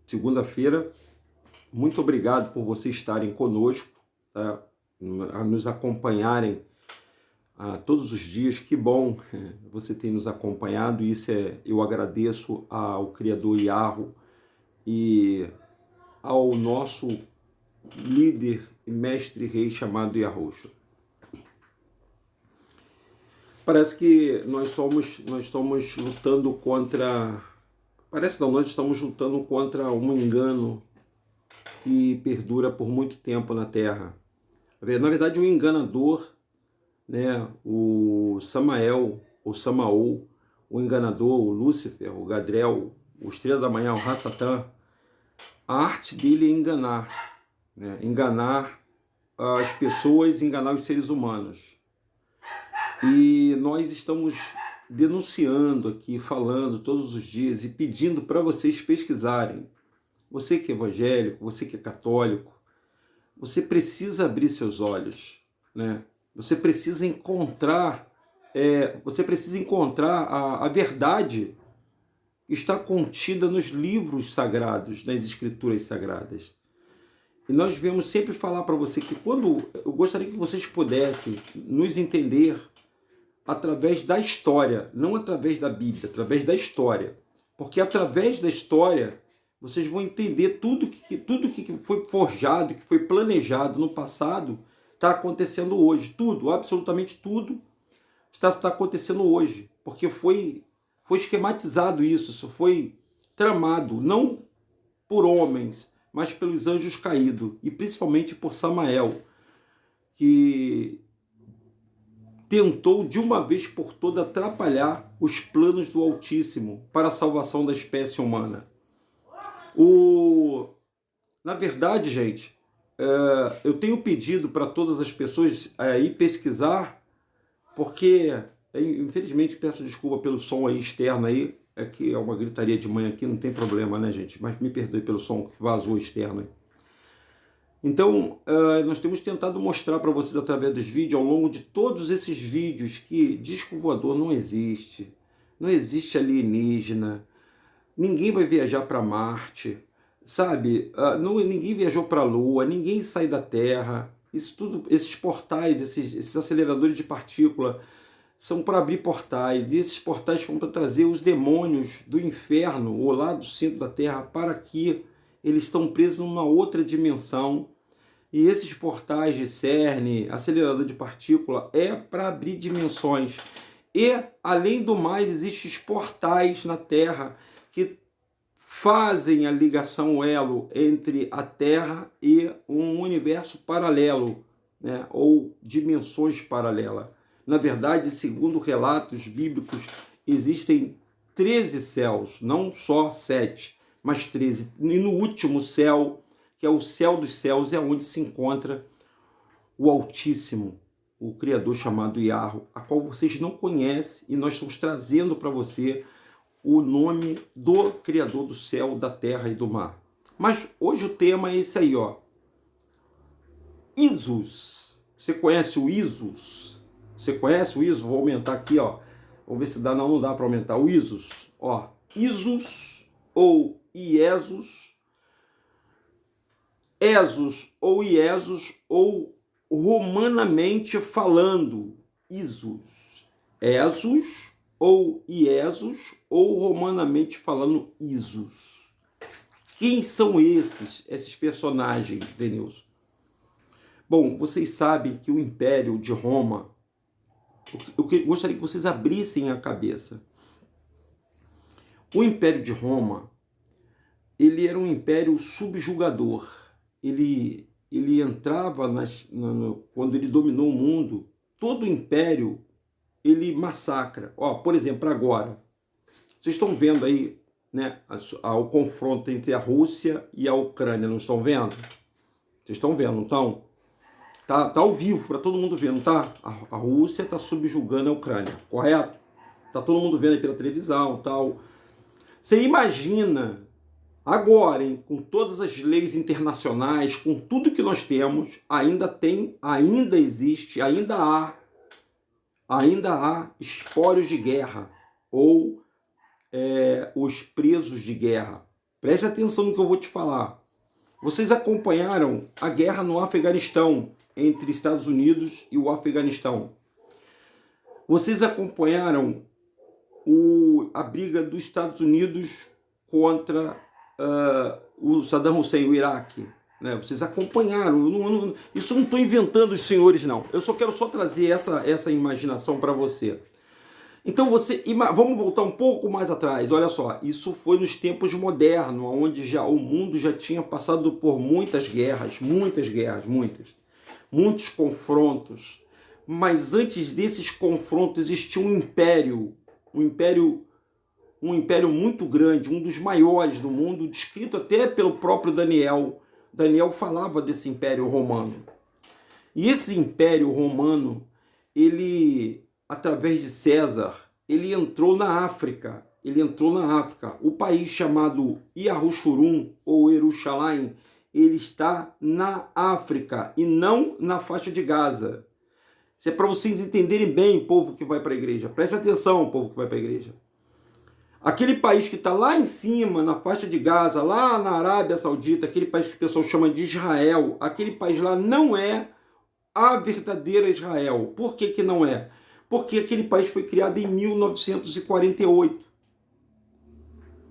segunda-feira. Muito obrigado por vocês estarem conosco, tá? A nos acompanharem todos os dias. Que bom você ter nos acompanhado. Eu agradeço ao Criador Yahweh e ao nosso líder e mestre rei chamado Yahushua. Parece que nós estamos lutando contra... Parece não, nós estamos lutando contra um engano que perdura por muito tempo na Terra. Na verdade, o enganador, né, o Samael, o Samael, o enganador, o Lúcifer, o Gadriel, o Estrela da Manhã, o Hassatan, a arte dele é enganar, né? Enganar as pessoas, enganar os seres humanos. E nós estamos denunciando aqui, falando todos os dias e pedindo para vocês pesquisarem. Você que é evangélico, você que é católico, você precisa abrir seus olhos, né? Você precisa encontrar, a verdade que está contida nos livros sagrados, nas escrituras sagradas. E nós devemos sempre falar para você que eu gostaria que vocês pudessem nos entender através da história, não através da Bíblia, através da história. Porque através da história vocês vão entender tudo que foi forjado, que foi planejado no passado, está acontecendo hoje. Tudo, absolutamente tudo está acontecendo hoje. Porque foi esquematizado isso foi tramado, não por homens, mas pelos anjos caídos, e principalmente por Samael, que tentou de uma vez por todas atrapalhar os planos do Altíssimo para a salvação da espécie humana. Na verdade, gente, eu tenho pedido para todas as pessoas ir pesquisar, porque, infelizmente, peço desculpa pelo som aí externo aí, é que é uma gritaria de manhã aqui, não tem problema, né, gente? Mas me perdoe pelo som que vazou externo aí. Então, nós temos tentado mostrar para vocês através dos vídeos, ao longo de todos esses vídeos, que disco voador não existe alienígena, ninguém vai viajar para Marte, sabe? Ninguém viajou para a Lua, ninguém sai da Terra. Isso tudo, esses portais, esses aceleradores de partícula, são para abrir portais, e esses portais vão para trazer os demônios do inferno, ou lá do centro da Terra, para aqui. Eles estão presos numa outra dimensão. E esses portais de CERN, acelerador de partícula, é para abrir dimensões. E, além do mais, existem portais na Terra que fazem a ligação, o elo entre a Terra e um universo paralelo, né? Ou dimensões paralelas. Na verdade, segundo relatos bíblicos, existem 13 céus, não só 7, mas 13. E no último céu, que é o céu dos céus, é onde se encontra o Altíssimo, o Criador chamado Yahweh, a qual vocês não conhecem, e nós estamos trazendo para você o nome do Criador do céu, da terra e do mar. Mas hoje o tema é esse aí, ó. Isus. Você conhece o Isus? Você conhece o Isus? Vou aumentar aqui, ó. Vamos ver se dá. Não dá para aumentar. O Isus, ó. Isus ou Iesus, Esus ou Iesus, ou romanamente falando, Isus. Esus ou Iesus, ou romanamente falando, Isus. Quem são esses personagens, Denilson? Bom, vocês sabem que o Império de Roma, eu gostaria que vocês abrissem a cabeça. O Império de Roma, ele era um império subjugador. Ele entrava, quando ele dominou o mundo, todo o império, ele massacra. Ó, por exemplo, agora, vocês estão vendo aí, né, o confronto entre a Rússia e a Ucrânia, não estão vendo? Vocês estão vendo, então? Tá ao vivo para todo mundo ver, não tá? A Rússia está subjugando a Ucrânia, correto? Tá todo mundo vendo aí pela televisão, tal. Você imagina agora, hein, com todas as leis internacionais, com tudo que nós temos, ainda existe, ainda há espólios de guerra, ou os presos de guerra. Preste atenção no que eu vou te falar. Vocês acompanharam a guerra no Afeganistão, entre Estados Unidos e o Afeganistão. Vocês acompanharam a briga dos Estados Unidos contra o Saddam Hussein, o Iraque. Né? Vocês acompanharam. Isso eu não estou inventando os senhores, não. Eu só quero trazer essa imaginação para você. Então vamos voltar um pouco mais atrás. Olha só, isso foi nos tempos modernos, onde o mundo já tinha passado por muitas guerras, muitos confrontos. Mas antes desses confrontos existia um império muito grande, um dos maiores do mundo, descrito até pelo próprio Daniel. Daniel falava desse Império Romano. E esse Império Romano, ele, através de César, ele entrou na África. O país chamado Yarushurun, ou Jerusalém, ele está na África e não na faixa de Gaza. Isso é para vocês entenderem bem, povo que vai para a igreja. Preste atenção, povo que vai para a igreja. Aquele país que está lá em cima, na faixa de Gaza, lá na Arábia Saudita, aquele país que o pessoal chama de Israel, aquele país lá não é a verdadeira Israel. Por que que não é? Porque aquele país foi criado em 1948.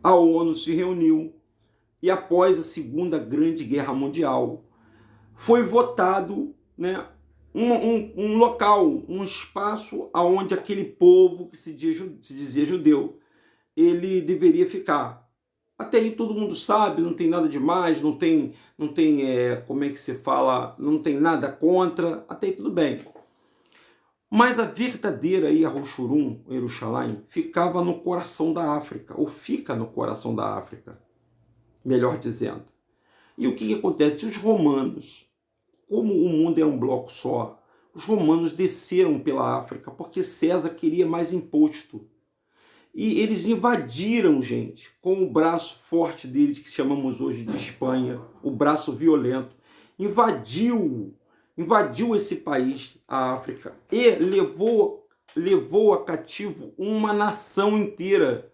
A ONU se reuniu e após a Segunda Grande Guerra Mundial foi votado, né, um local, um espaço onde aquele povo que se dizia judeu, ele deveria ficar. Até aí todo mundo sabe, não tem nada demais, não tem como é que se fala, não tem nada contra, até aí tudo bem. Mas a verdadeira Yarushurun, Jerusalém, ficava no coração da África, ou fica no coração da África, melhor dizendo. E o que acontece? Os romanos, como o mundo é um bloco só, os romanos desceram pela África porque César queria mais imposto. E eles invadiram, gente, com o braço forte deles, que chamamos hoje de Espanha, o braço violento, invadiu esse país, a África, e levou a cativo uma nação inteira,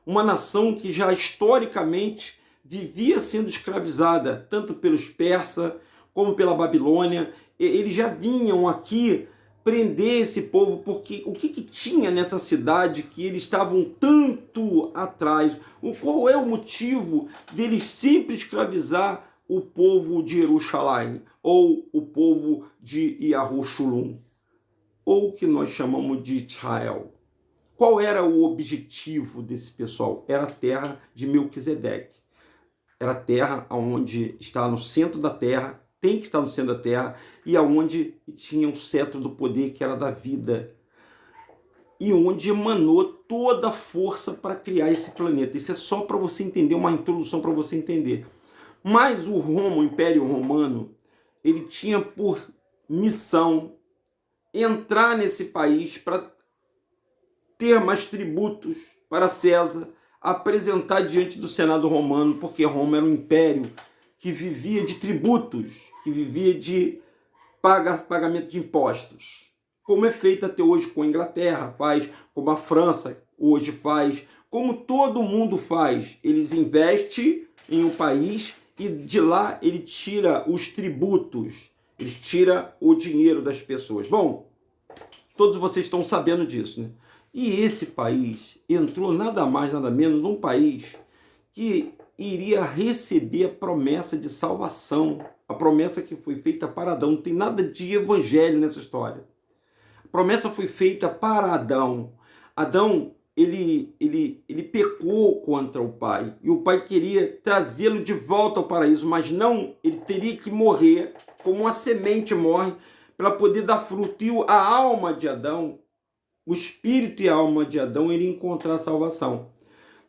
uma nação que já historicamente vivia sendo escravizada, tanto pelos persas como pela Babilônia. Eles já vinham aqui prender esse povo, porque o que tinha nessa cidade que eles estavam tanto atrás? Qual é o motivo deles sempre escravizar o povo de Jerusalém, ou o povo de Yarushulum, ou o que nós chamamos de Israel? Qual era o objetivo desse pessoal? Era a terra de Melquisedeque. Era a terra onde está no centro da terra, tem que estar no centro da terra, e aonde tinha o cetro do poder, que era da vida, e onde emanou toda a força para criar esse planeta. Isso é só para você entender, uma introdução para você entender. Mas o Império Romano, ele tinha por missão entrar nesse país para ter mais tributos para César, apresentar diante do Senado romano, porque Roma era um império que vivia de tributos, que vivia de pagamento de impostos, como é feito até hoje com a Inglaterra, faz, como a França hoje faz, como todo mundo faz. Eles investem em um país e de lá ele tira os tributos, ele tira o dinheiro das pessoas. Bom, todos vocês estão sabendo disso, né? E esse país entrou nada mais, nada menos num país que iria receber a promessa de salvação, a promessa que foi feita para Adão. Não tem nada de evangelho nessa história. A promessa foi feita para Adão. Adão, ele pecou contra o pai, e o pai queria trazê-lo de volta ao paraíso, mas não, ele teria que morrer, como uma semente morre, para poder dar fruto. E a alma de Adão, o espírito e a alma de Adão, iriam encontrar salvação.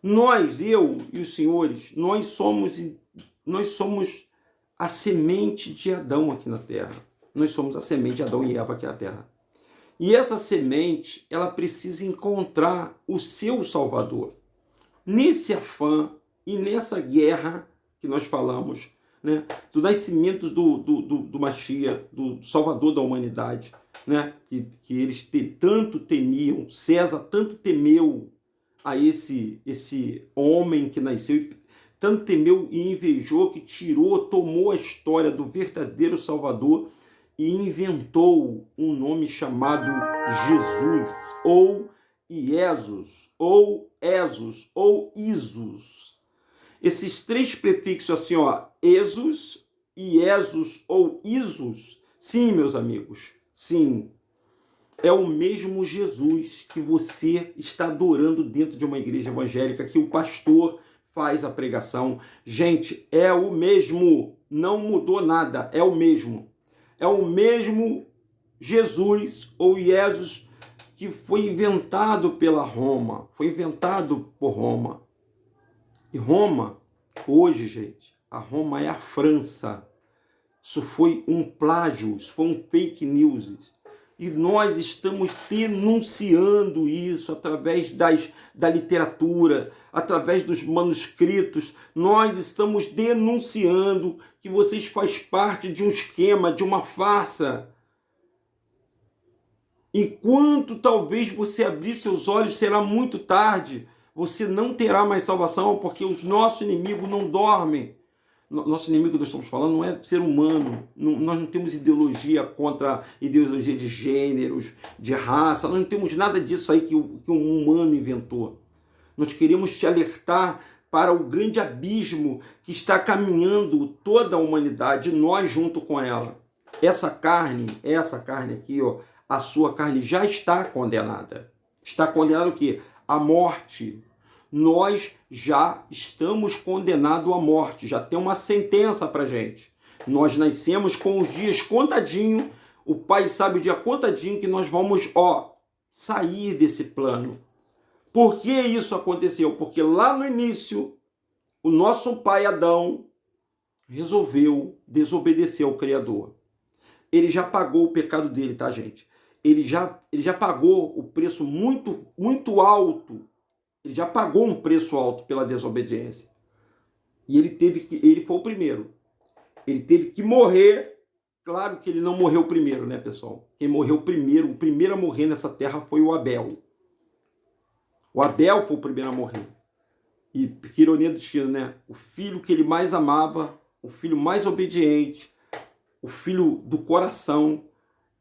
Nós, eu e os senhores, nós somos a semente de Adão aqui na Terra. Nós somos a semente de Adão e Eva aqui na Terra. E essa semente, ela precisa encontrar o seu Salvador. Nesse afã e nessa guerra que nós falamos, né, do nascimento do Mashiach, do Salvador da humanidade, né, que eles tanto temiam, César tanto temeu a esse homem que nasceu, tanto temeu e invejou que tomou a história do verdadeiro Salvador e inventou um nome chamado Jesus, ou Iesus, ou Esus, ou Isus. Esses três prefixos assim, ó, Esus, Iesus ou Isus, sim, meus amigos, sim, é o mesmo Jesus que você está adorando dentro de uma igreja evangélica, que o pastor faz a pregação. Gente, é o mesmo, não mudou nada, é o mesmo. É o mesmo Jesus ou Jesus que foi inventado pela Roma, foi inventado por Roma. E Roma, hoje, gente, a Roma é a França. Isso foi um plágio, isso foi um fake news. E nós estamos denunciando isso através da literatura, através dos manuscritos. Nós estamos denunciando que vocês fazem parte de um esquema, de uma farsa. Enquanto talvez você abrir seus olhos, será muito tarde. Você não terá mais salvação, porque os nossos inimigos não dormem. Nosso inimigo que nós estamos falando não é ser humano. Nós não temos ideologia contra ideologia de gêneros, de raça. Nós não temos nada disso aí que um humano inventou. Nós queremos te alertar para o grande abismo que está caminhando toda a humanidade, nós junto com ela. Essa carne aqui, ó, a sua carne já está condenada. Está condenada o quê? A morte. Nós já estamos condenados à morte, já tem uma sentença para gente. Nós nascemos com os dias contadinho, o Pai sabe o dia contadinho que nós vamos, sair desse plano. Por que isso aconteceu? Porque lá no início, o nosso pai Adão resolveu desobedecer ao Criador. Ele já pagou o pecado dele, tá, gente? Ele já pagou o preço muito, muito alto. Ele já pagou um preço alto pela desobediência. E ele foi o primeiro. Ele teve que morrer. Claro que ele não morreu primeiro, né, pessoal? Quem morreu primeiro, o primeiro a morrer nessa terra foi o Abel. O Abel foi o primeiro a morrer. E que ironia do destino, né? O filho que ele mais amava, o filho mais obediente, o filho do coração,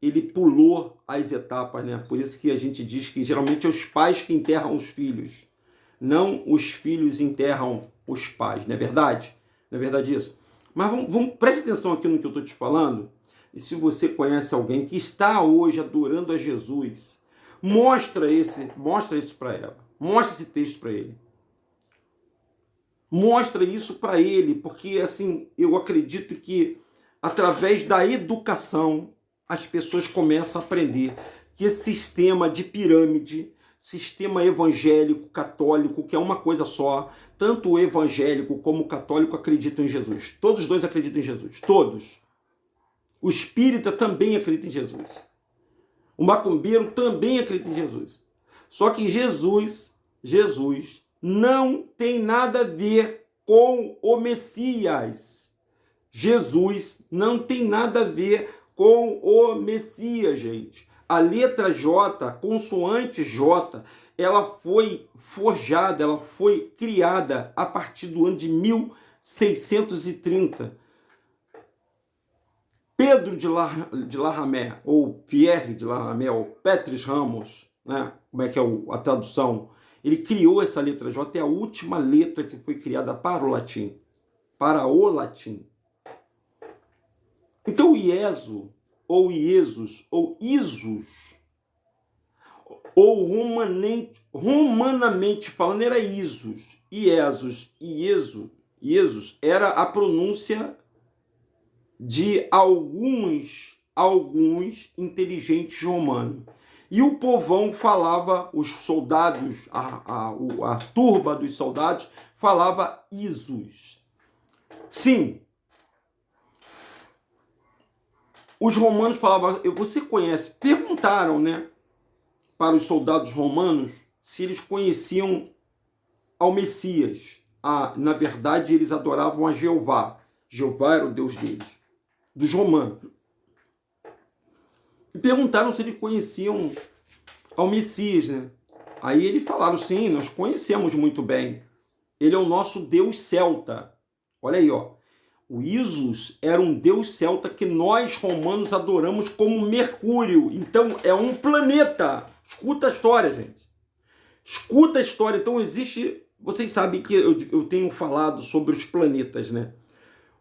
ele pulou as etapas, né? Por isso que a gente diz que geralmente é os pais que enterram os filhos. Não os filhos enterram os pais, não é verdade? Não é verdade isso? Mas preste atenção aqui no que eu estou te falando. E se você conhece alguém que está hoje adorando a Jesus, mostra isso para ela. Mostra esse texto para ele. Mostra isso para ele, porque assim, eu acredito que através da educação as pessoas começam a aprender que esse sistema de pirâmide, sistema evangélico, católico, que é uma coisa só, tanto o evangélico como o católico acreditam em Jesus. Todos os dois acreditam em Jesus, todos. O espírita também acredita em Jesus. O macumbeiro também acredita em Jesus. Só que Jesus não tem nada a ver com o Messias. Jesus não tem nada a ver com o Messias, gente. A letra J, a consoante J, ela foi forjada, ela foi criada a partir do ano de 1630. Pedro de Larramé, ou Pierre de Larramé, ou Petrus Ramos, né? Como é que é a tradução? Ele criou essa letra J, é a última letra que foi criada para o latim. Para o latim. Então o Ieso, ou Iesus, ou Isus, ou romanamente falando, era Isus. Iesus e Iesus era a pronúncia de alguns inteligentes romanos. E o povão falava, os soldados, a turba dos soldados, falava Isus. Sim. Os romanos falavam, você conhece, perguntaram, né, para os soldados romanos se eles conheciam ao Messias. Na verdade, eles adoravam a Jeová. Jeová era o Deus deles, dos romanos. E perguntaram se eles conheciam ao Messias, né? Aí eles falaram, sim, nós conhecemos muito bem. Ele é o nosso deus celta. Olha aí, ó. O Isus era um deus celta que nós romanos adoramos como Mercúrio. Então é um planeta. Escuta a história, gente. Escuta a história. Então existe... Vocês sabem que eu tenho falado sobre os planetas, né?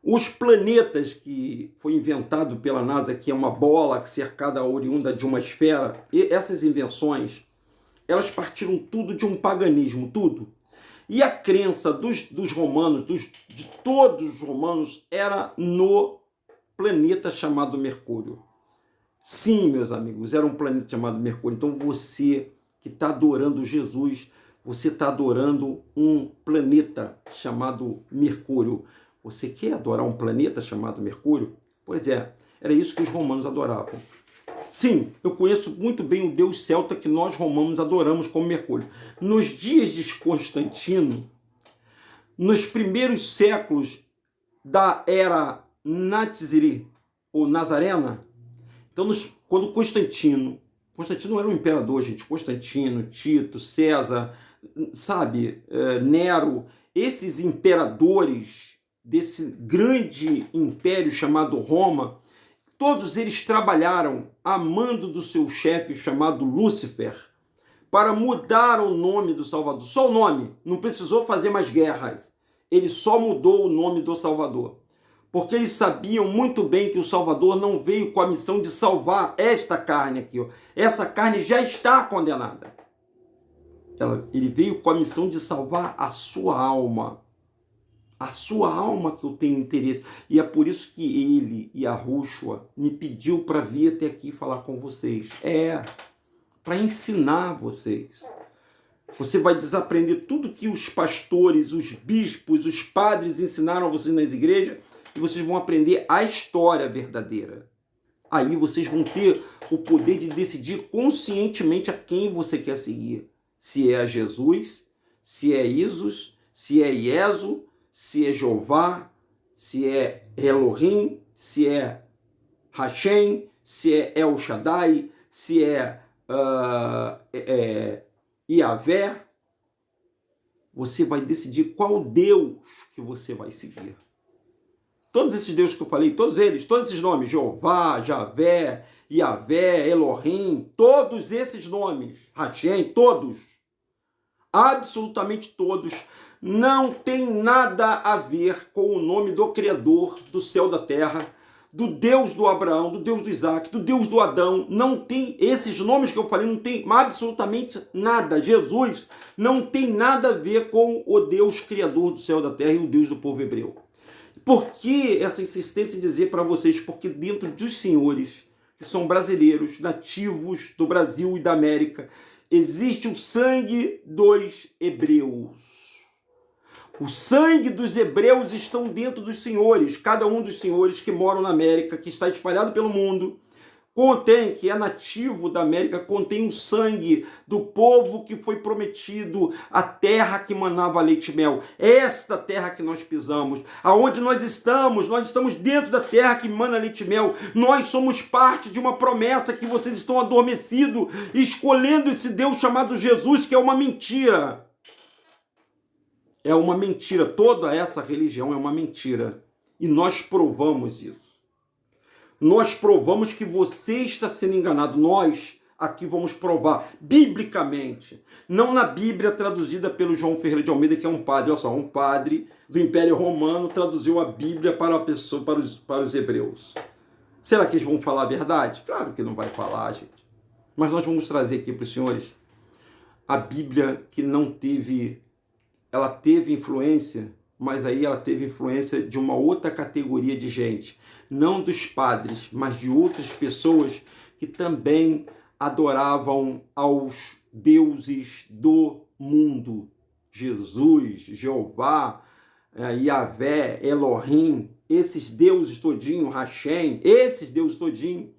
Os planetas que foi inventado pela NASA, que é uma bola cercada oriunda de uma esfera, e essas invenções, elas partiram tudo de um paganismo, tudo. E a crença dos romanos, de todos os romanos, era no planeta chamado Mercúrio. Sim, meus amigos, era um planeta chamado Mercúrio. Então você que está adorando Jesus, você está adorando um planeta chamado Mercúrio. Você quer adorar um planeta chamado Mercúrio? Pois é, era isso que os romanos adoravam. Sim, eu conheço muito bem o deus celta que nós romanos adoramos como Mercúrio. Nos dias de Constantino, nos primeiros séculos da era Naziri, ou Nazarena, então quando Constantino era um imperador, gente, Constantino, Tito, César, sabe, Nero, esses imperadores desse grande império chamado Roma, todos eles trabalharam a mando do seu chefe chamado Lúcifer para mudar o nome do Salvador. Só o nome, não precisou fazer mais guerras. Ele só mudou o nome do Salvador. Porque eles sabiam muito bem que o Salvador não veio com a missão de salvar esta carne aqui. Ó. Essa carne já está condenada. Ele veio com a missão de salvar a sua alma. A sua alma que eu tenho interesse. E é por isso que ele e a Rúshua me pediu para vir até aqui falar com vocês. Para ensinar vocês. Você vai desaprender tudo que os pastores, os bispos, os padres ensinaram a vocês nas igrejas e vocês vão aprender a história verdadeira. Aí vocês vão ter o poder de decidir conscientemente a quem você quer seguir. Se é a Jesus, se é Isus, se é Iesu, se é Jeová, se é Elohim, se é Hashem, se é El Shaddai, se é Yahvé. Você vai decidir qual Deus que você vai seguir. Todos esses deuses que eu falei, todos esses nomes, Jeová, Javé, Yahvé, Elohim, todos esses nomes, Hashem, todos, absolutamente todos, não tem nada a ver com o nome do Criador do céu e da terra, do Deus do Abraão, do Deus do Isaac, do Deus do Adão. Não tem, esses nomes que eu falei, não tem absolutamente nada. Jesus não tem nada a ver com o Deus Criador do céu e da terra e o Deus do povo hebreu. Por que essa insistência em dizer para vocês? Porque dentro dos senhores, que são brasileiros, nativos do Brasil e da América, existe o sangue dos hebreus. O sangue dos hebreus estão dentro dos senhores. Cada um dos senhores que moram na América, que está espalhado pelo mundo, contém, que é nativo da América, contém o sangue do povo que foi prometido, a terra que manava leite e mel. Esta terra que nós pisamos, aonde nós estamos dentro da terra que mana leite e mel. Nós somos parte de uma promessa que vocês estão adormecidos, escolhendo esse Deus chamado Jesus, que é uma mentira. É uma mentira. Toda essa religião é uma mentira. E nós provamos isso. Nós provamos que você está sendo enganado. Nós aqui vamos provar, biblicamente. Não na Bíblia traduzida pelo João Ferreira de Almeida, que é um padre. Olha só, um padre do Império Romano traduziu a Bíblia para os hebreus. Será que eles vão falar a verdade? Claro que não vai falar, gente. Mas nós vamos trazer aqui para os senhores a Bíblia que não teve... Ela teve influência, mas aí ela teve influência de uma outra categoria de gente. Não dos padres, mas de outras pessoas que também adoravam aos deuses do mundo. Jesus, Jeová, Yahvé, Elohim, esses deuses todinho, Hashem, esses deuses todinho,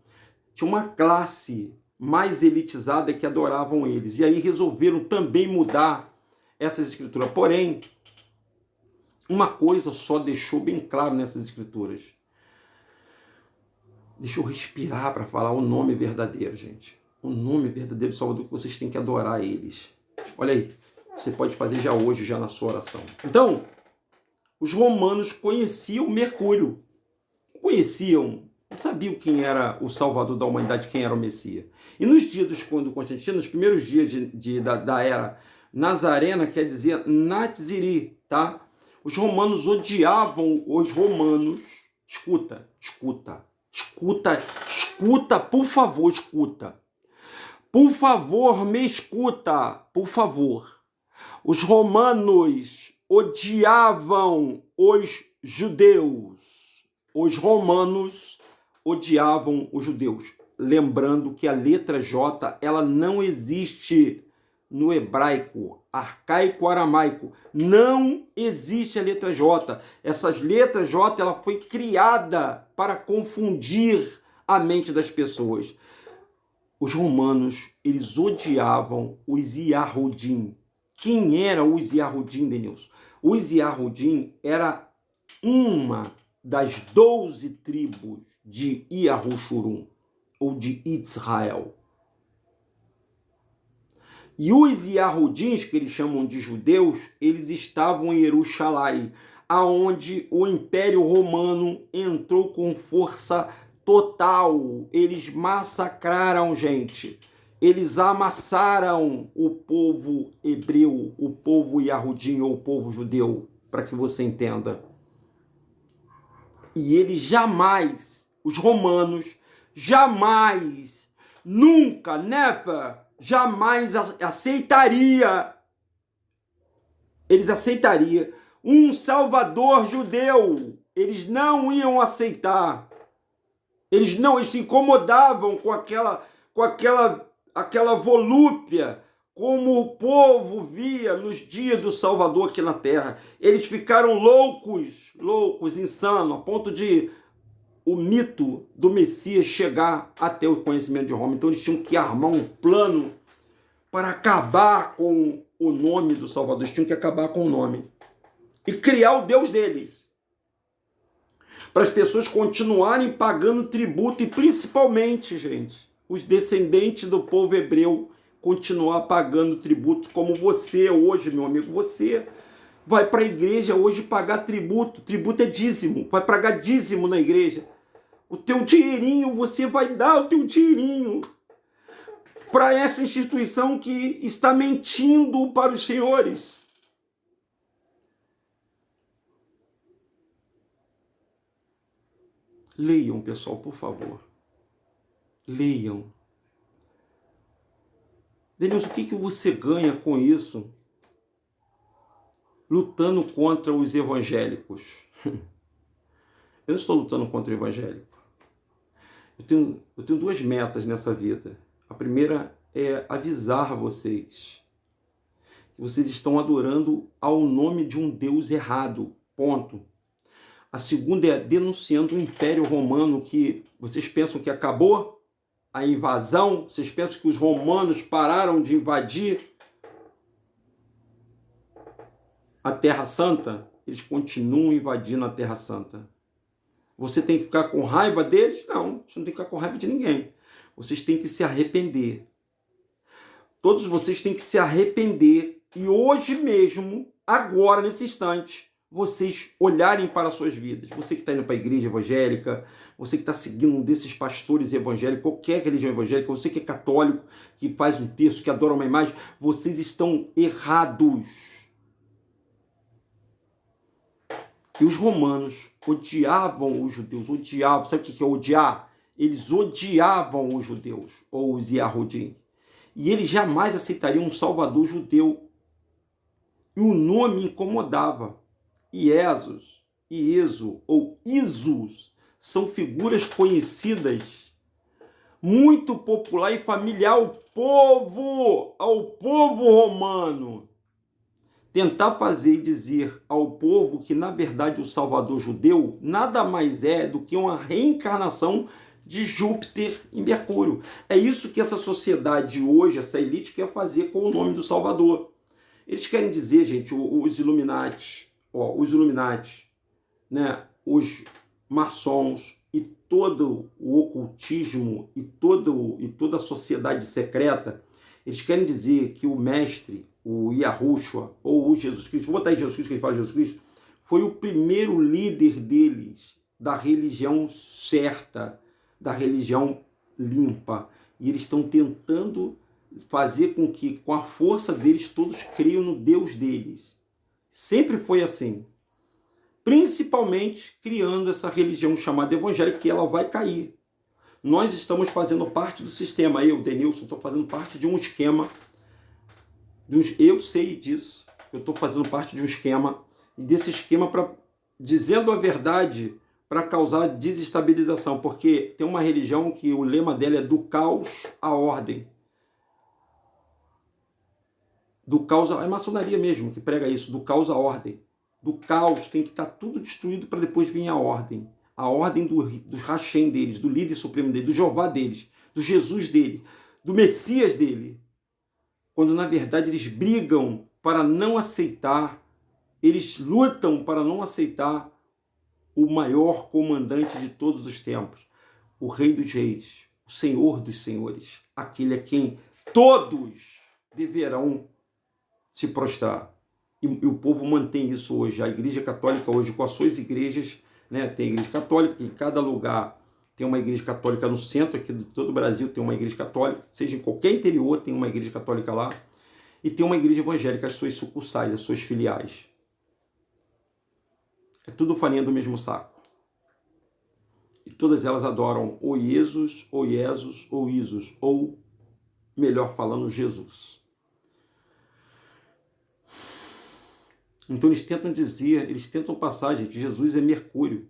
tinha uma classe mais elitizada que adoravam eles. E aí resolveram também mudar essas escrituras. Porém, uma coisa só deixou bem claro nessas escrituras. Deixa eu respirar para falar o nome verdadeiro, gente. O nome verdadeiro do Salvador, que vocês têm que adorar eles. Olha aí. Você pode fazer já hoje, já na sua oração. Então, os romanos conheciam Mercúrio. Conheciam, não sabiam quem era o Salvador da humanidade, quem era o Messias. E nos dias do Constantino, nos primeiros dias da era Nazarena, quer dizer Natziri, tá? Os romanos odiavam os romanos. Escuta, por favor, escuta. Por favor, me escuta, por favor. Os romanos odiavam os judeus. Os romanos odiavam os judeus. Lembrando que a letra J, ela não existe no hebraico, arcaico, aramaico. Não existe a letra J. Essas letras J, ela foi criada para confundir a mente das pessoas. Os romanos, eles odiavam os Yahudim. Quem era os Yahudim, Denilson? Os Yahudim era uma das 12 tribos de Yahushurum, ou de Israel. E os Yahudins, que eles chamam de judeus, eles estavam em Jerusalém, aonde o Império Romano entrou com força total. Eles massacraram, gente. Eles amassaram o povo hebreu, o povo Yahudim ou o povo judeu, para que você entenda. E eles jamais, os romanos, jamais, nunca, never, jamais aceitaria, eles aceitariam um salvador judeu. Eles não iam aceitar. Eles se incomodavam com aquela volúpia, como o povo via nos dias do Salvador aqui na Terra. Eles ficaram loucos, insanos, a ponto de o mito do Messias chegar até o conhecimento de Roma. Então eles tinham que armar um plano para acabar com o nome do Salvador. Eles tinham que acabar com o nome e criar o Deus deles, para as pessoas continuarem pagando tributo, e principalmente, gente, os descendentes do povo hebreu continuar pagando tributo, como você hoje, meu amigo. Você vai para a igreja hoje pagar tributo. Tributo é dízimo. Vai pagar dízimo na igreja. O teu dinheirinho, você vai dar o teu dinheirinho para essa instituição que está mentindo para os senhores. Leiam, pessoal, por favor. Leiam. Denilson, o que você ganha com isso? Lutando contra os evangélicos. Eu não estou lutando contra o evangélico. Eu tenho duas metas nessa vida. A primeira é avisar vocês que vocês estão adorando ao nome de um Deus errado. Ponto. A segunda é denunciando o Império Romano, que vocês pensam que acabou a invasão, vocês pensam que os romanos pararam de invadir a Terra Santa? Eles continuam invadindo a Terra Santa. Você tem que ficar com raiva deles? Não, você não tem que ficar com raiva de ninguém. Vocês têm que se arrepender. Todos vocês têm que se arrepender. E hoje mesmo, agora, nesse instante, vocês olharem para as suas vidas. Você que está indo para a igreja evangélica, você que está seguindo um desses pastores evangélicos, qualquer religião evangélica, você que é católico, que faz um texto, que adora uma imagem, vocês estão errados. E os romanos odiavam os judeus, odiavam. Sabe o que é odiar? Eles odiavam os judeus, ou os Yahudim. E eles jamais aceitariam um salvador judeu. E o nome incomodava. Iesus, Ieso ou Isus são figuras conhecidas, muito popular e familiar ao povo romano. Tentar fazer e dizer ao povo que, na verdade, o Salvador judeu nada mais é do que uma reencarnação de Júpiter e Mercúrio. É isso que essa sociedade hoje, essa elite, quer fazer com o nome do Salvador. Eles querem dizer, gente, os Illuminati, né, os maçons e todo o ocultismo e toda a sociedade secreta, eles querem dizer que o mestre, o Yahushua, ou o Jesus Cristo, vou botar aí Jesus Cristo, que ele fala Jesus Cristo, foi o primeiro líder deles, da religião certa, da religião limpa. E eles estão tentando fazer com que, com a força deles, todos creiam no Deus deles. Sempre foi assim. Principalmente criando essa religião chamada evangélica, que ela vai cair. Nós estamos fazendo parte do sistema. Eu, Denilson, estou fazendo parte de um esquema. Eu sei disso. Eu estou fazendo parte de um esquema. E desse esquema, dizendo a verdade, para causar desestabilização. Porque tem uma religião que o lema dela é do caos à ordem. Do caos, é a maçonaria mesmo que prega isso, do caos à ordem. Do caos tem que estar tudo destruído para depois vir a ordem. A ordem dos Hashem deles, do líder supremo deles, do Jeová deles, do Jesus dele, do Messias dele. Quando na verdade eles brigam para não aceitar, eles lutam para não aceitar o maior comandante de todos os tempos, o Rei dos Reis, o Senhor dos Senhores, aquele a quem todos deverão se prostrar. E o povo mantém isso hoje. A Igreja Católica hoje, com as suas igrejas, né, tem a Igreja Católica, em cada lugar tem uma Igreja Católica no centro aqui de todo o Brasil, tem uma Igreja Católica, seja em qualquer interior tem uma Igreja Católica lá, e tem uma Igreja Evangélica, as suas sucursais, as suas filiais. É tudo farinha do mesmo saco. E todas elas adoram ou Jesus, ou Jesus, ou Isus, ou, melhor falando, Jesus. Então eles tentam passar, gente, Jesus é Mercúrio.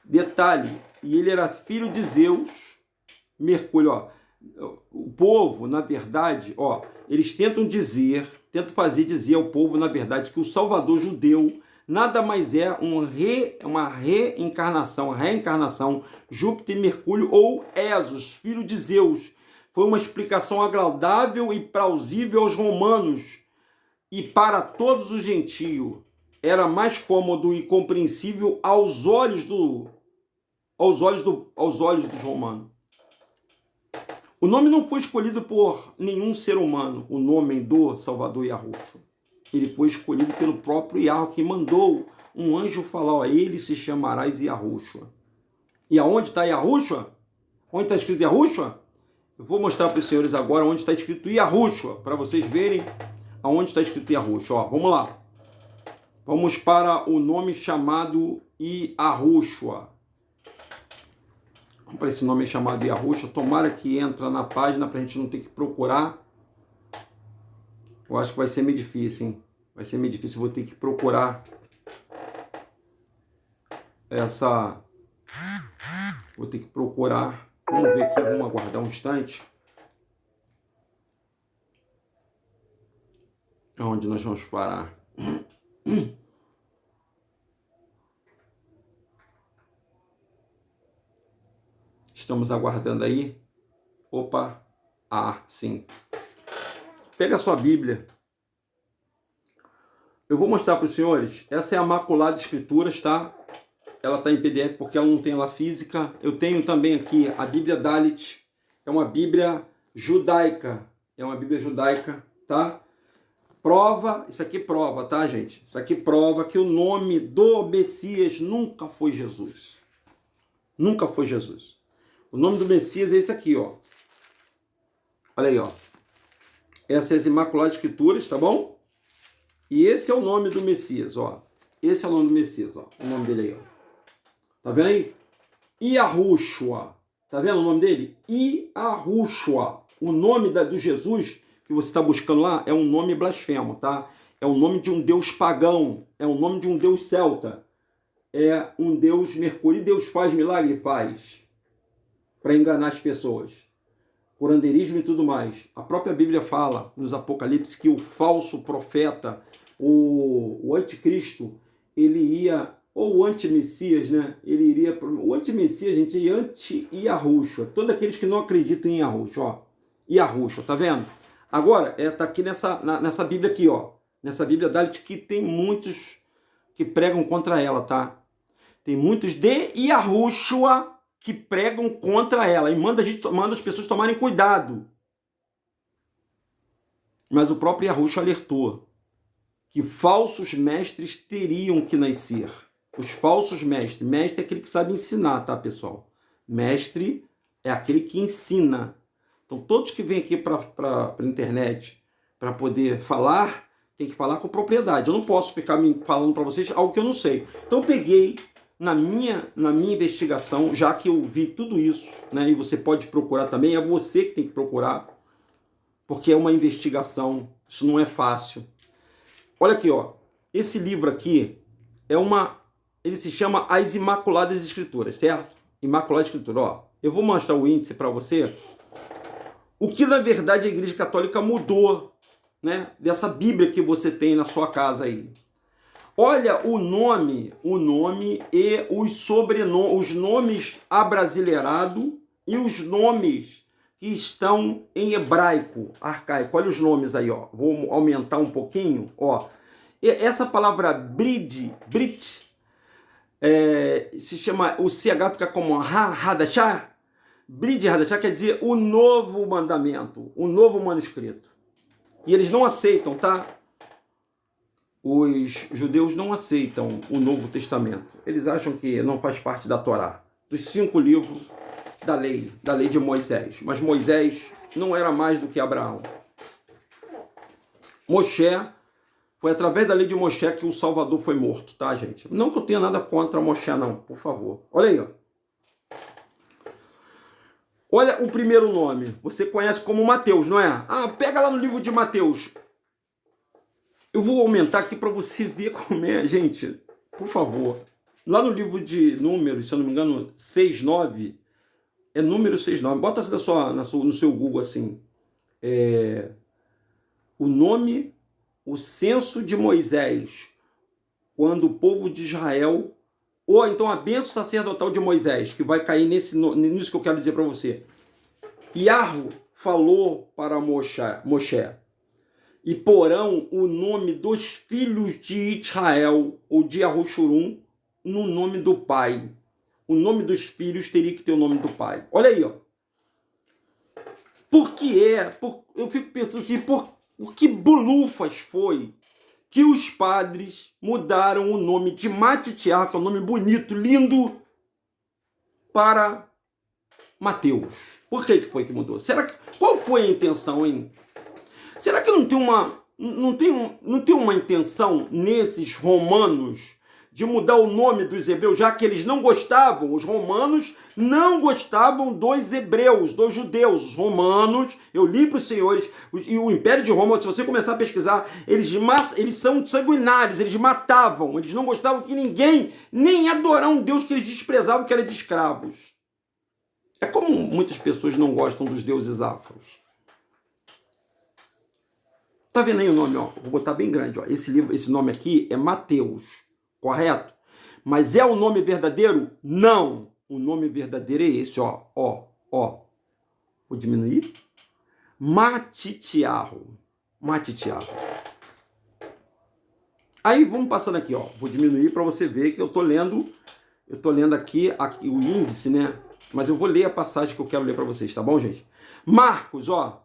Detalhe, e ele era filho de Zeus, Mercúrio, ó. O povo, na verdade, ó, eles tentam fazer dizer ao povo, na verdade, que o Salvador judeu nada mais é uma reencarnação, Júpiter e Mercúrio, ou Esos, filho de Zeus. Foi uma explicação agradável e plausível aos romanos, e para todos os gentios era mais cômodo e compreensível aos olhos dos romanos. O nome não foi escolhido por nenhum ser humano, o nome do Salvador Yahushua. Ele foi escolhido pelo próprio Yahweh, que mandou um anjo falar, ó, ele se chamará Yahushua. E aonde está Yahushua? Onde está escrito Yahushua? Eu vou mostrar para os senhores agora onde está escrito Yahushua, para vocês verem aonde está escrito Yahushua. Ó, vamos lá. Vamos para o nome chamado Yahushua. Vamos para esse nome chamado Yahushua. Tomara que entra na página para a gente não ter que procurar. Eu acho que vai ser meio difícil, hein? Vai ser meio difícil. Eu vou ter que procurar essa... Vou ter que procurar. Vamos ver aqui. Vamos aguardar um instante. Onde nós vamos parar? Estamos aguardando aí. Opa. Ah, sim. Pega a sua Bíblia. Eu vou mostrar para os senhores. Essa é a Maculada Escrituras, tá? Ela está em PDF porque ela não tem ela física. Eu tenho também aqui a Bíblia Dalit. É uma Bíblia judaica. É uma Bíblia judaica, tá? Prova, isso aqui prova, tá, gente? Isso aqui prova que o nome do Messias nunca foi Jesus. Nunca foi Jesus. O nome do Messias é esse aqui, ó. Olha aí, ó. Essas é as Imaculadas Escrituras, tá bom? E esse é o nome do Messias, ó. Esse é o nome do Messias, ó. O nome dele aí, ó. Tá vendo aí? Yahushua. Tá vendo o nome dele? Yahushua. O nome do Jesus que você está buscando lá é um nome blasfemo, tá? É o nome de um deus pagão, é o nome de um deus celta, é um deus Mercúrio. E Deus faz milagre? Faz. Para enganar as pessoas. Curanderismo e tudo mais. A própria Bíblia fala, nos Apocalipse, que o falso profeta, o anticristo, ele ia, ou o anti-messias, né? Ele iria, o anti-messias, gente, e anti-Yahushua. Todos aqueles que não acreditam em Yahushua, ó. Yahushua, tá vendo? Agora, tá aqui nessa Bíblia aqui, ó. Nessa Bíblia Dalit, que tem muitos que pregam contra ela, tá? Tem muitos de Yahushua que pregam contra ela. E manda as pessoas tomarem cuidado. Mas o próprio Yahushua alertou que falsos mestres teriam que nascer. Os falsos mestres. Mestre é aquele que sabe ensinar, tá, pessoal? Mestre é aquele que ensina. Então, todos que vêm aqui para a internet para poder falar, tem que falar com propriedade. Eu não posso ficar falando para vocês algo que eu não sei. Então, eu peguei na minha investigação, já que eu vi tudo isso, né, e você pode procurar também, é você que tem que procurar, porque é uma investigação, isso não é fácil. Olha aqui, ó. Esse livro aqui ele se chama As Imaculadas Escrituras, certo? Imaculada Escritura, ó. Eu vou mostrar o índice para você. O que na verdade a Igreja Católica mudou, né, dessa Bíblia que você tem na sua casa aí. Olha o nome e os sobrenomes, os nomes abrasileirados e os nomes que estão em hebraico, arcaico. Olha os nomes aí, ó. Vou aumentar um pouquinho, ó. Essa palavra Brit, se chama, o CH fica como Hadashah. Brit Hadashah quer dizer o novo mandamento, o novo manuscrito. E eles não aceitam, tá? Os judeus não aceitam o Novo Testamento. Eles acham que não faz parte da Torá, dos 5 livros da lei de Moisés. Mas Moisés não era mais do que Abraão. Moshe, foi através da lei de Moshe que o Salvador foi morto, tá, gente? Não que eu tenha nada contra Moshe, não, por favor. Olha aí, ó. Olha o primeiro nome. Você conhece como Mateus, não é? Ah, pega lá no livro de Mateus. Eu vou aumentar aqui para você ver como é, gente. Por favor. Lá no livro de Números, se eu não me engano, 6:9, é número 6:9. Bota assim no seu Google assim. O nome, o censo de Moisés, quando o povo de Israel, ou então a bênção sacerdotal de Moisés, que vai cair nisso que eu quero dizer para você. Yahweh falou para Moshe, e porão o nome dos filhos de Israel, ou de Yahushurum, no nome do pai. O nome dos filhos teria que ter o nome do pai. Olha aí, ó. Eu fico pensando assim, por que bulufas foi que os padres mudaram o nome de Matitiá, que é um nome bonito, lindo, para Mateus? Por que foi que mudou? Qual foi a intenção, hein? Será que não tem uma intenção nesses romanos de mudar o nome dos hebreus, já que eles não gostavam, os romanos não gostavam dos hebreus, dos judeus. Os romanos, eu li para os senhores, e o Império de Roma, se você começar a pesquisar, eles são sanguinários, eles matavam, eles não gostavam que ninguém nem adorar um Deus que eles desprezavam, que era de escravos. É como muitas pessoas não gostam dos deuses afros. Tá vendo aí o nome, ó? Vou botar bem grande, ó. Esse nome aqui é Mateus, correto? Mas é o nome verdadeiro? Não. O nome verdadeiro é esse, ó. Vou diminuir. Matitiahu. Aí vamos passando aqui, ó. Vou diminuir para você ver que eu tô lendo aqui o índice, né? Mas eu vou ler a passagem que eu quero ler para vocês, tá bom, gente? Marcos, ó.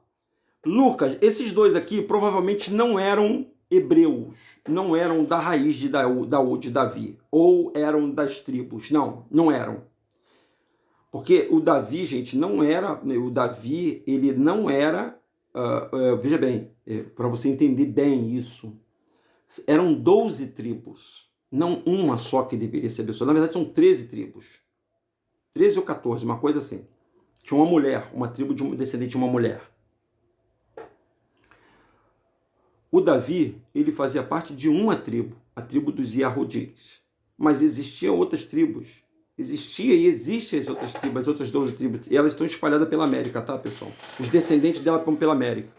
Lucas, esses dois aqui provavelmente não eram hebreus, não eram da raiz de Davi, ou eram das tribos. Não eram. Porque o Davi, gente, ele não era, veja bem, para você entender bem isso, eram 12 tribos, não uma só que deveria ser abençoada. Na verdade, são 13 tribos. 13 ou 14, uma coisa assim. Tinha uma mulher, uma tribo descendente de uma mulher. O Davi, ele fazia parte de uma tribo, a tribo dos Yahudis. Mas existiam outras tribos. Existia e existem as outras tribos, as outras 12 tribos. E elas estão espalhadas pela América, tá, pessoal? Os descendentes dela estão pela América.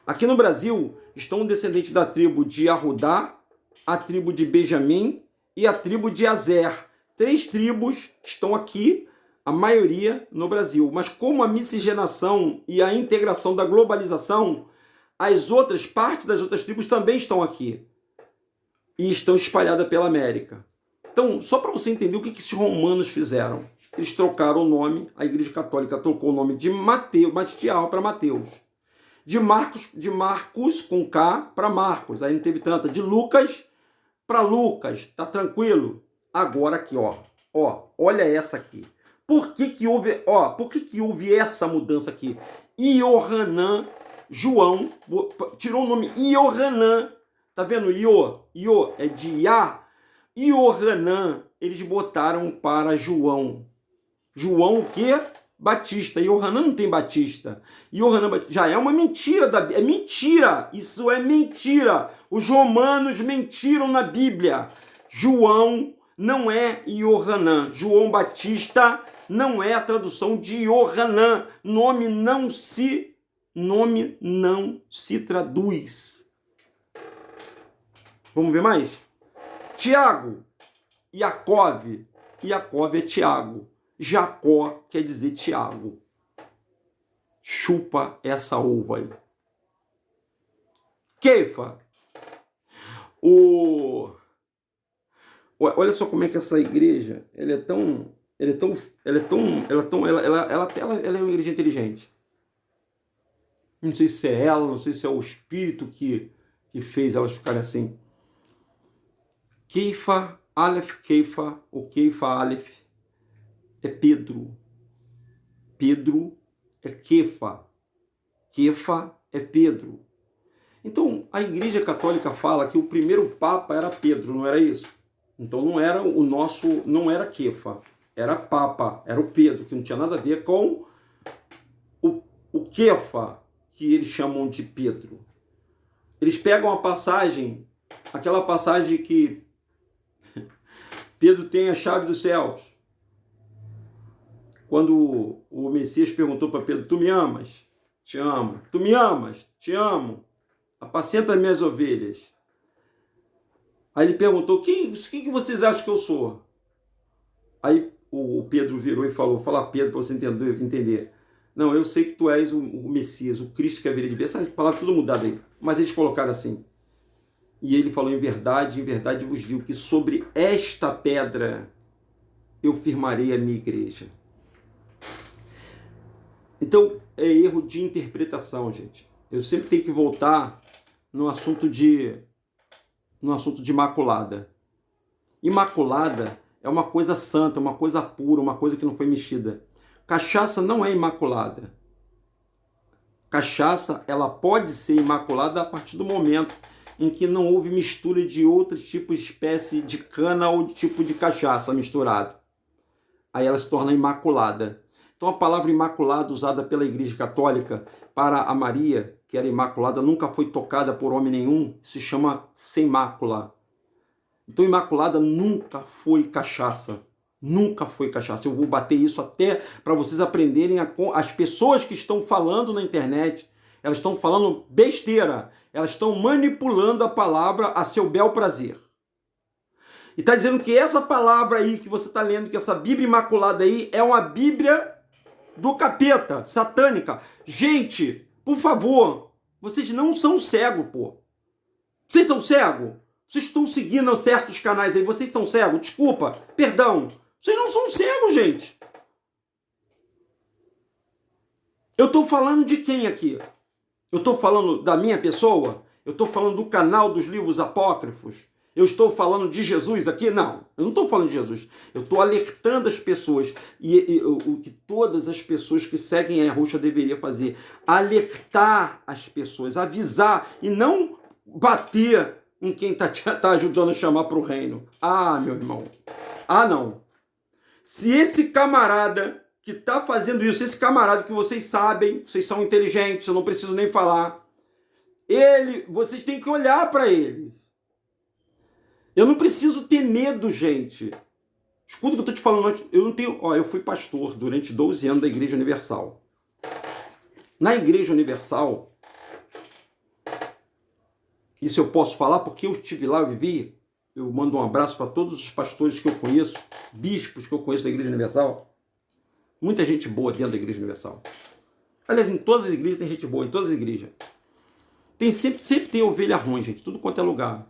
Aqui no Brasil, estão descendentes da tribo de Yahudá, a tribo de Benjamim e a tribo de Azer. 3 tribos estão aqui, a maioria no Brasil. Mas como a miscigenação e a integração da globalização, partes das outras tribos também estão aqui. E estão espalhadas pela América. Então, só para você entender o que esses romanos fizeram. Eles trocaram o nome, a Igreja Católica trocou o nome de Matitiahu para Mateus. De Marcos com K para Marcos, aí não teve tanta. De Lucas para Lucas, tá tranquilo? Agora aqui, olha essa aqui. Por que houve essa mudança aqui? Iohanan, João, tirou o nome Iohanan, tá vendo? Io é de Iá. Iohanan, eles botaram para João. João o quê? Batista. Iohanan não tem Batista. Iohanan já é uma mentira. É mentira. Isso é mentira. Os romanos mentiram na Bíblia. João não é Iohanan. João Batista não é a tradução de Iohanan. Nome não se traduz. Vamos ver mais? Tiago. Iacove. Iacove é Tiago. Jacó quer dizer Tiago. Chupa essa uva aí. Keifa. Olha só como é que essa igreja, ela é uma igreja inteligente. Não sei se é ela, não sei se é o espírito que fez elas ficarem assim. Keifa, Aleph, Keifa, ou Keifa, Aleph, é Pedro. Pedro é Kefa. Kefa é Pedro. Então, a Igreja Católica fala que o primeiro Papa era Pedro, não era isso? Então, não era Kefa, era Papa, era o Pedro, que não tinha nada a ver com o Kefa, que eles chamam de Pedro. Eles pegam aquela passagem que Pedro tem a chave dos céus. Quando o Messias perguntou para Pedro, tu me amas? Te amo. Tu me amas? Te amo. Apacenta as minhas ovelhas. Aí ele perguntou, quem que vocês acham que eu sou? Aí o Pedro virou e falou, fala Pedro para você entender. Não, eu sei que tu és o Messias, o Cristo que haveria de vir. Essas palavras tudo mudadas aí. Mas eles colocaram assim. E ele falou, em verdade vos digo que sobre esta pedra eu firmarei a minha igreja. Então, é erro de interpretação, gente. Eu sempre tenho que voltar no assunto de imaculada. Imaculada é uma coisa santa, uma coisa pura, uma coisa que não foi mexida. Cachaça não é imaculada. Cachaça, ela pode ser imaculada a partir do momento em que não houve mistura de outros tipos de espécie de cana ou de tipo de cachaça misturado. Aí ela se torna imaculada. Então a palavra imaculada usada pela Igreja Católica para a Maria, que era imaculada, nunca foi tocada por homem nenhum, se chama sem mácula. Então imaculada nunca foi cachaça. Nunca foi cachaça. Eu vou bater isso até para vocês aprenderem. As pessoas que estão falando na internet, elas estão falando besteira. Elas estão manipulando a palavra a seu bel prazer. E está dizendo que essa palavra aí que você está lendo, que essa Bíblia imaculada aí, é uma Bíblia do capeta, satânica. Gente, por favor, vocês não são cegos, pô. Vocês são cegos? Vocês estão seguindo certos canais aí, vocês são cegos? Desculpa, perdão. Vocês não são cegos, gente. Eu estou falando de quem aqui? Eu estou falando da minha pessoa? Eu estou falando do canal dos livros apócrifos? Eu estou falando de Jesus aqui? Não, eu não estou falando de Jesus. Eu estou alertando as pessoas. E o que todas as pessoas que seguem a Roxa deveriam fazer. Alertar as pessoas, avisar e não bater em quem está ajudando a chamar para o reino. Ah, meu irmão. Ah, não. Se esse camarada que está fazendo isso, esse camarada que vocês sabem, vocês são inteligentes, eu não preciso nem falar, vocês têm que olhar para ele. Eu não preciso ter medo, gente. Escuta o que eu estou te falando. Eu fui pastor durante 12 anos da Igreja Universal. Na Igreja Universal, isso eu posso falar porque eu estive lá, eu vivi. Eu mando um abraço para todos os pastores que eu conheço, bispos que eu conheço da Igreja Universal. Muita gente boa dentro da Igreja Universal. Aliás, em todas as igrejas tem gente boa, em todas as igrejas. Sempre tem ovelha ruim, gente, tudo quanto é lugar.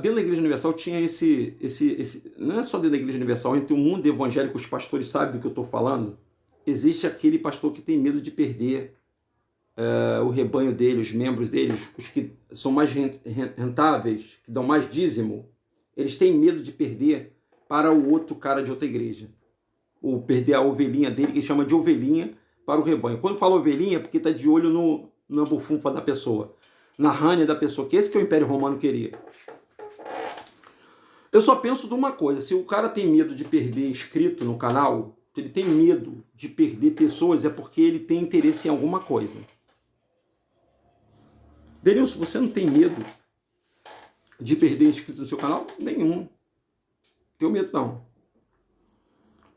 Dentro da Igreja Universal tinha esse... Não é só dentro da Igreja Universal, entre o mundo evangélico, os pastores sabem do que eu estou falando. Existe aquele pastor que tem medo de perder o rebanho dele, os membros deles, os que são mais rentáveis, que dão mais dízimo, eles têm medo de perder para o outro cara de outra igreja. Ou perder a ovelhinha dele, que chama de ovelhinha, para o rebanho. Quando fala ovelhinha, é porque está de olho na bufunfa da pessoa, na rânia da pessoa, que esse que o Império Romano queria. Eu só penso de uma coisa, se o cara tem medo de perder inscrito no canal, se ele tem medo de perder pessoas, é porque ele tem interesse em alguma coisa. Denilson, você não tem medo de perder inscritos no seu canal? Nenhum. Não tenho medo, não.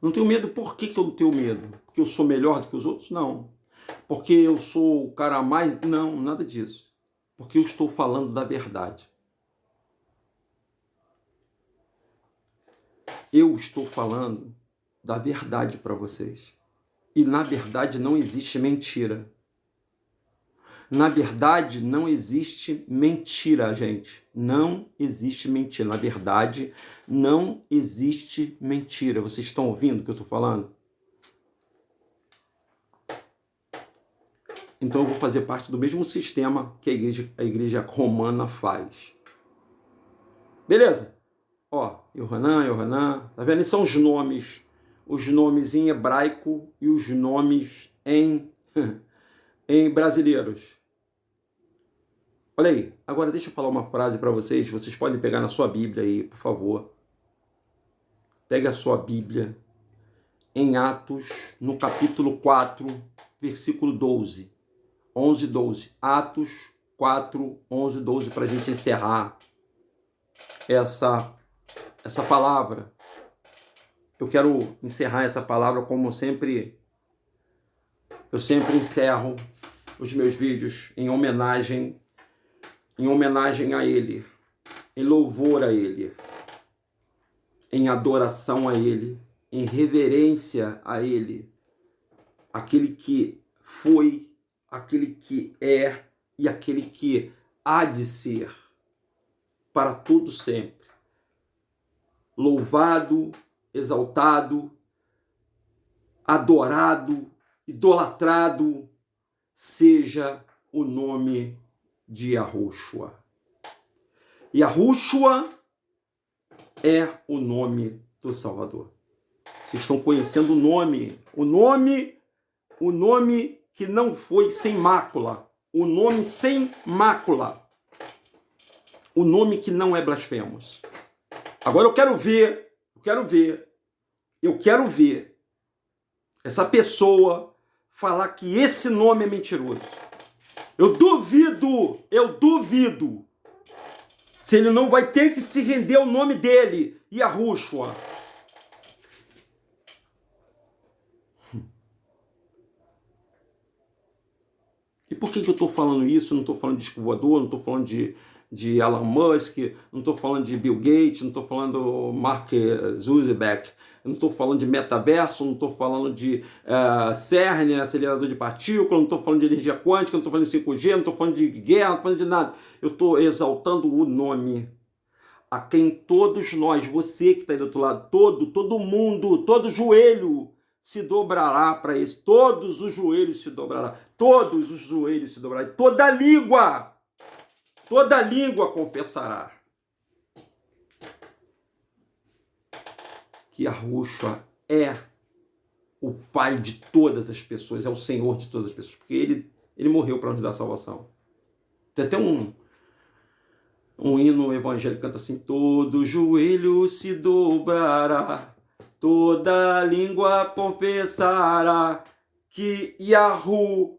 Não tenho medo. Por que eu não tenho medo? Porque eu sou melhor do que os outros? Não. Porque eu sou o cara mais... Não, nada disso. Porque eu estou falando da verdade. Eu estou falando da verdade para vocês. E na verdade não existe mentira. Na verdade, não existe mentira, gente. Não existe mentira. Na verdade, não existe mentira. Vocês estão ouvindo o que eu estou falando? Então eu vou fazer parte do mesmo sistema que a igreja romana faz. Beleza? Ó, Yohanan, tá vendo? Esses são os nomes em hebraico e os nomes em brasileiros. Olha aí, agora deixa eu falar uma frase para vocês. Vocês podem pegar na sua Bíblia aí, por favor. Pega a sua Bíblia em Atos, no capítulo 4, versículo 12. 11, 12. Atos 4, 11, 12, para a gente encerrar essa palavra. Eu quero encerrar essa palavra como eu sempre encerro os meus vídeos em homenagem a Ele, em louvor a Ele, em adoração a Ele, em reverência a Ele, aquele que foi, aquele que é e aquele que há de ser, para todo sempre. Louvado, exaltado, adorado, idolatrado, seja o nome de Yahushua. Yahushua é o nome do Salvador. Vocês estão conhecendo o nome que não foi sem mácula, o nome sem mácula, o nome que não é blasfemos. Agora eu quero ver essa pessoa falar que esse nome é mentiroso. Eu duvido se ele não vai ter que se render ao nome dele, Yahushua. E por que eu estou falando isso? Eu não estou falando de disco voador, não estou falando de Elon Musk, não estou falando de Bill Gates, não estou falando de Mark Zuckerberg, eu não estou falando de metaverso, não estou falando de CERN, acelerador de partículas, não estou falando de energia quântica, não estou falando de 5G, não estou falando de guerra, não estou falando de nada. Eu estou exaltando o nome a quem todos nós, você que está aí do outro lado, todo mundo, todo joelho se dobrará para isso. Todos os joelhos se dobrarão. Todos os joelhos se dobrarão. Toda língua confessará que Yahushua é o Pai de todas as pessoas, é o Senhor de todas as pessoas, porque ele morreu para nos dar salvação. Tem até um hino evangélico que canta assim: todo joelho se dobrará, toda língua confessará que Yahushua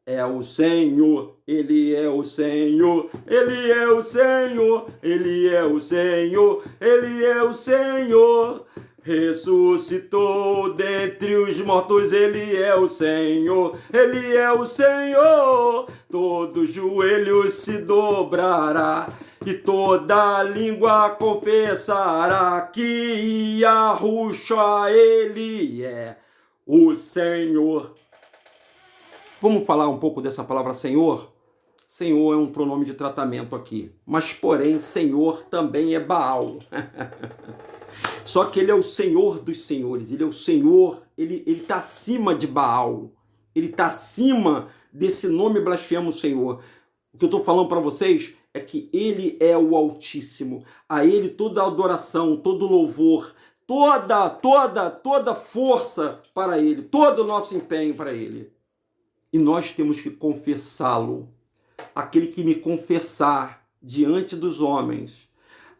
é o Senhor, Ele é o Senhor, Ele é o Senhor, Ele é o Senhor, Ele é o Senhor. Ressuscitou dentre os mortos, Ele é o Senhor, Ele é o Senhor. Todo joelho se dobrará e toda língua confessará que Yahushua, Ele é o Senhor. Vamos falar um pouco dessa palavra Senhor? Senhor é um pronome de tratamento aqui, mas porém Senhor também é Baal. Só que ele é o Senhor dos senhores, ele é o Senhor, ele está acima de Baal, ele está acima desse nome blasfemo Senhor. O que eu estou falando para vocês é que ele é o Altíssimo, a ele toda a adoração, todo louvor, toda força para ele, todo o nosso empenho para ele. E nós temos que confessá-lo. Aquele que me confessar diante dos homens,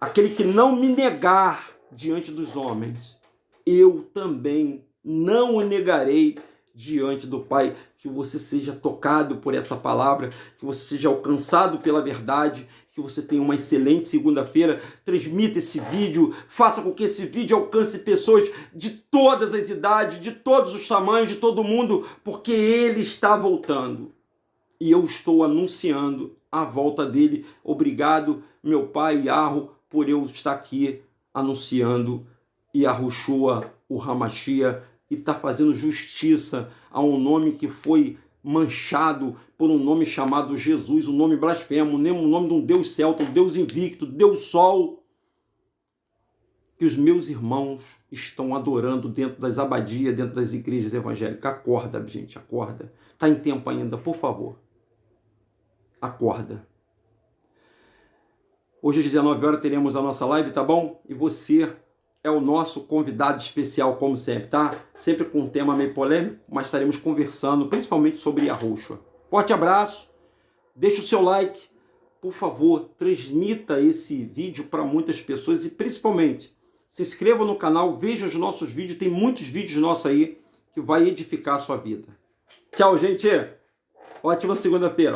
aquele que não me negar diante dos homens, eu também não o negarei diante do Pai. Que você seja tocado por essa palavra, que você seja alcançado pela verdade, que você tenha uma excelente segunda-feira. Transmita esse vídeo, faça com que esse vídeo alcance pessoas de todas as idades, de todos os tamanhos, de todo mundo, porque ele está voltando. E eu estou anunciando a volta dele. Obrigado, meu pai Yahweh, por eu estar aqui anunciando Yahushua, o Hamashia, e está fazendo justiça a um nome que foi manchado por um nome chamado Jesus, um nome blasfemo, um nome de um Deus celta, um Deus invicto, Deus Sol, que os meus irmãos estão adorando dentro das abadias, dentro das igrejas evangélicas. Acorda, gente, acorda. Está em tempo ainda, por favor. Acorda. Hoje às 19 horas teremos a nossa live, tá bom? E você é o nosso convidado especial, como sempre, tá? Sempre com um tema meio polêmico, mas estaremos conversando principalmente sobre Yahushua. Forte abraço, deixa o seu like, por favor, transmita esse vídeo para muitas pessoas e principalmente se inscreva no canal, veja os nossos vídeos, tem muitos vídeos nossos aí que vai edificar a sua vida. Tchau, gente! Ótima segunda-feira!